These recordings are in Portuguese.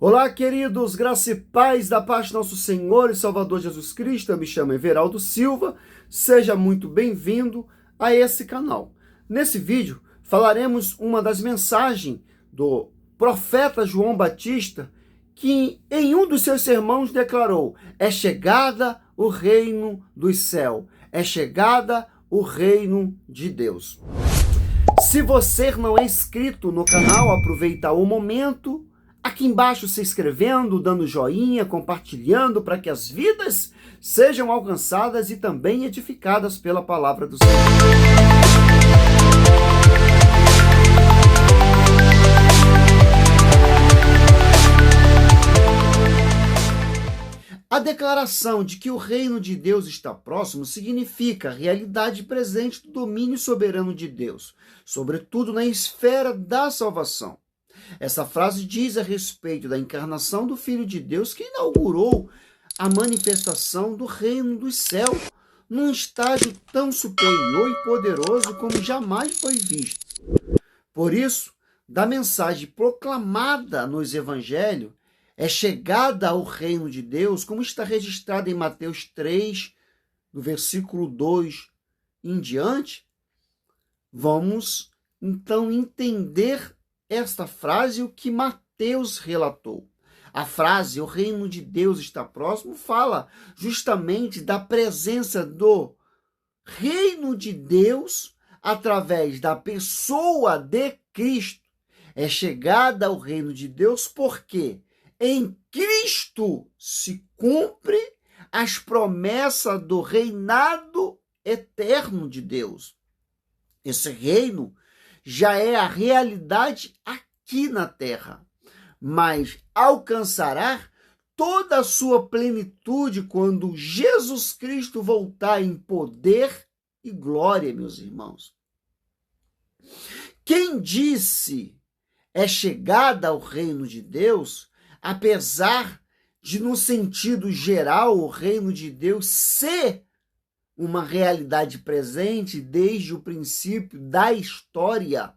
Olá, queridos, graça e paz da paz de nosso Senhor e Salvador Jesus Cristo. Eu me chamo Everaldo Silva. Seja muito bem-vindo a esse canal. Nesse vídeo, falaremos uma das mensagens do profeta João Batista, que em um dos seus sermões declarou: é chegada o reino dos céus, é chegada o reino de Deus. Se você não é inscrito no canal, aproveita o momento, aqui embaixo se inscrevendo, dando joinha, compartilhando para que as vidas sejam alcançadas e também edificadas pela palavra do Senhor. A declaração de que o reino de Deus está próximo significa a realidade presente do domínio soberano de Deus, sobretudo na esfera da salvação. Essa frase diz a respeito da encarnação do Filho de Deus, que inaugurou a manifestação do reino dos céus num estágio tão superior e poderoso como jamais foi visto. Por isso, da mensagem proclamada nos evangelhos, é chegada ao reino de Deus, como está registrado em Mateus 3, do versículo 2 em diante, vamos então entender esta frase, o que Mateus relatou. A frase, o reino de Deus está próximo, fala justamente da presença do reino de Deus através da pessoa de Cristo. É chegada ao reino de Deus porque em Cristo se cumpre as promessas do reinado eterno de Deus. Esse reino já é a realidade aqui na terra, mas alcançará toda a sua plenitude quando Jesus Cristo voltar em poder e glória, meus irmãos. Quem disse é chegada ao reino de Deus, apesar de, no sentido geral, o reino de Deus ser uma realidade presente desde o princípio da história.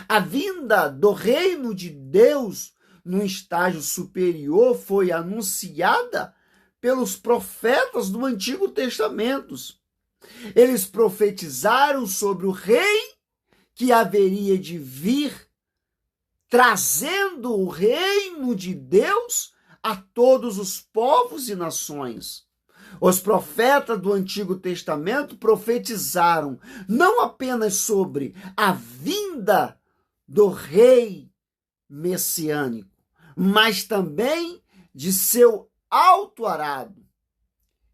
A vinda do reino de Deus num estágio superior foi anunciada pelos profetas do Antigo Testamento. Eles profetizaram sobre o rei que haveria de vir, trazendo o reino de Deus a todos os povos e nações. Os profetas do Antigo Testamento profetizaram não apenas sobre a vinda do rei messiânico, mas também de seu auto-arado.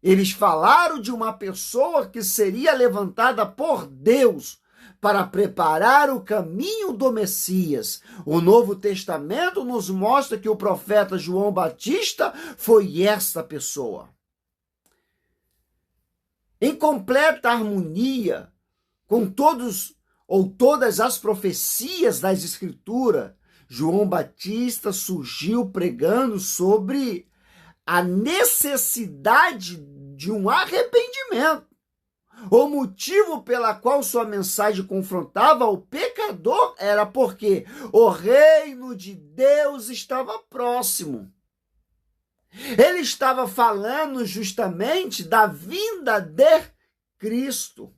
Eles falaram de uma pessoa que seria levantada por Deus para preparar o caminho do Messias. O Novo Testamento nos mostra que o profeta João Batista foi esta pessoa. Em completa harmonia com todas as profecias das Escrituras, João Batista surgiu pregando sobre a necessidade de um arrependimento. O motivo pela qual sua mensagem confrontava o pecador era porque o reino de Deus estava próximo. Ele estava falando justamente da vinda de Cristo.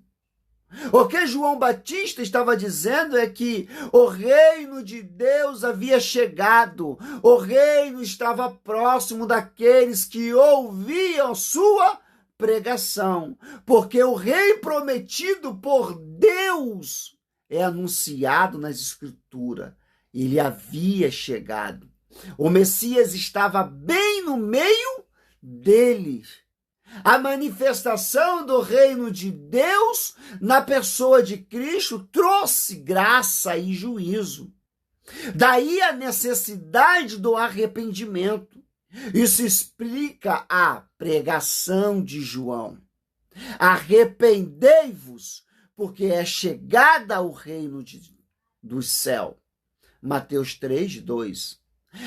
O que João Batista estava dizendo é que o reino de Deus havia chegado, o reino estava próximo daqueles que ouviam sua pregação, porque o rei prometido por Deus é anunciado nas Escrituras. Ele havia chegado. O Messias estava bem no meio deles. A manifestação do reino de Deus na pessoa de Cristo trouxe graça e juízo. Daí a necessidade do arrependimento. Isso explica a pregação de João. Arrependei-vos, porque é chegada o reino do céu. Mateus 3, 2.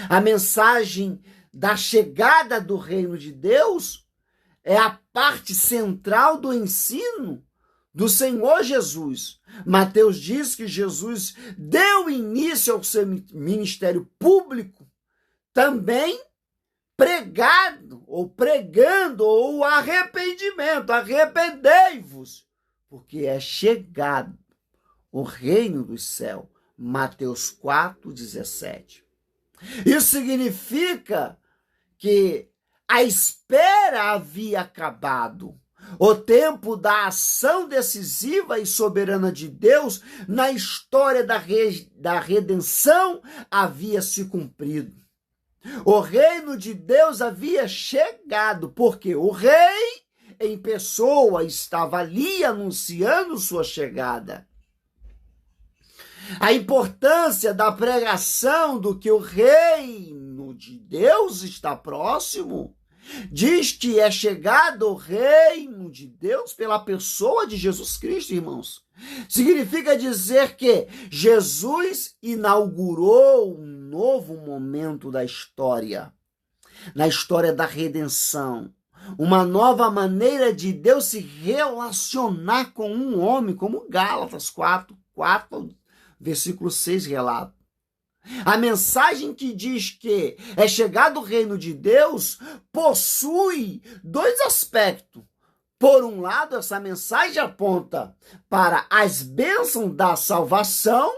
A mensagem da chegada do reino de Deus é a parte central do ensino do Senhor Jesus. Mateus diz que Jesus deu início ao seu ministério público também pregando ou arrependimento. Arrependei-vos, porque é chegado o reino dos céus. Mateus 4:17. Isso significa que a espera havia acabado. O tempo da ação decisiva e soberana de Deus na história da redenção havia se cumprido. O reino de Deus havia chegado, porque o rei em pessoa estava ali anunciando sua chegada. A importância da pregação do que o reino de Deus está próximo diz que é chegado o reino de Deus pela pessoa de Jesus Cristo, irmãos. Significa dizer que Jesus inaugurou um novo momento da história, na história da redenção. Uma nova maneira de Deus se relacionar com um homem, como Gálatas 4, versículo 6 relata. A mensagem que diz que é chegado o reino de Deus possui dois aspectos. Por um lado, essa mensagem aponta para as bênçãos da salvação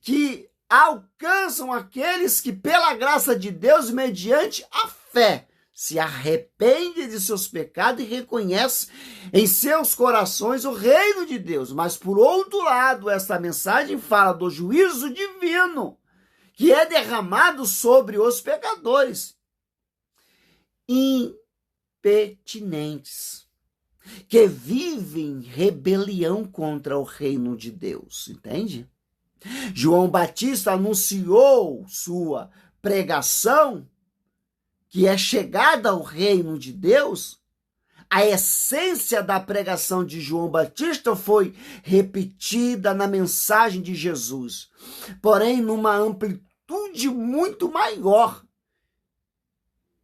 que alcançam aqueles que, pela graça de Deus, mediante a fé, se arrependem de seus pecados e reconhecem em seus corações o reino de Deus. Mas, por outro lado, essa mensagem fala do juízo divino que é derramado sobre os pecadores impertinentes, que vivem em rebelião contra o reino de Deus, entende? João Batista anunciou sua pregação, que é chegada ao reino de Deus. A essência da pregação de João Batista foi repetida na mensagem de Jesus, porém numa amplitude muito maior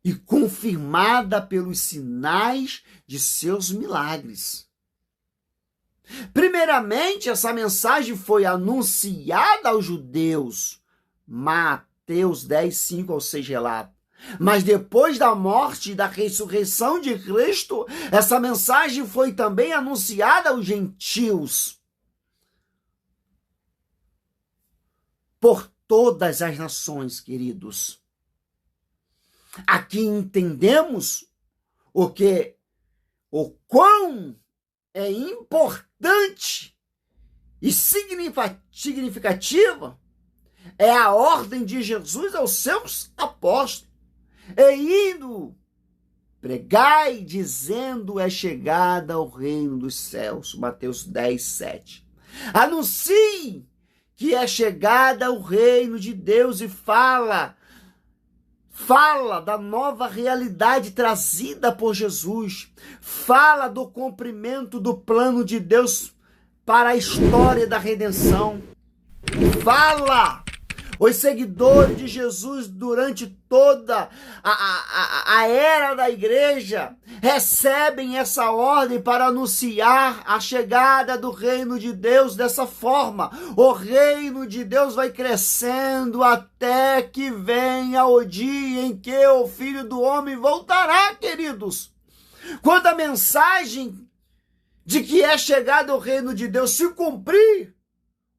e confirmada pelos sinais de seus milagres. Primeiramente, essa mensagem foi anunciada aos judeus, Mateus 10, 5-6 relata. Mas depois da morte e da ressurreição de Cristo, essa mensagem foi também anunciada aos gentios, por todas as nações, queridos. Aqui entendemos o quão é importante e significativa é a ordem de Jesus aos seus apóstolos. E indo, pregai, dizendo, é chegada ao reino dos céus. Mateus 10, 7. Anuncie que é chegada o reino de Deus e fala da nova realidade trazida por Jesus. Fala do cumprimento do plano de Deus para a história da redenção. Fala! Os seguidores de Jesus durante toda a era da igreja recebem essa ordem para anunciar a chegada do reino de Deus dessa forma. O reino de Deus vai crescendo até que venha o dia em que o Filho do Homem voltará, queridos. Quando a mensagem de que é chegado o reino de Deus se cumprir,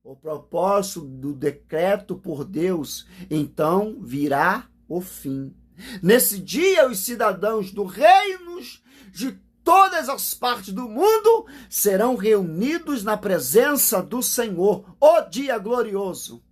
o propósito do decreto por Deus, então virá o fim. Nesse dia, os cidadãos do reino de todas as partes do mundo serão reunidos na presença do Senhor, o dia glorioso.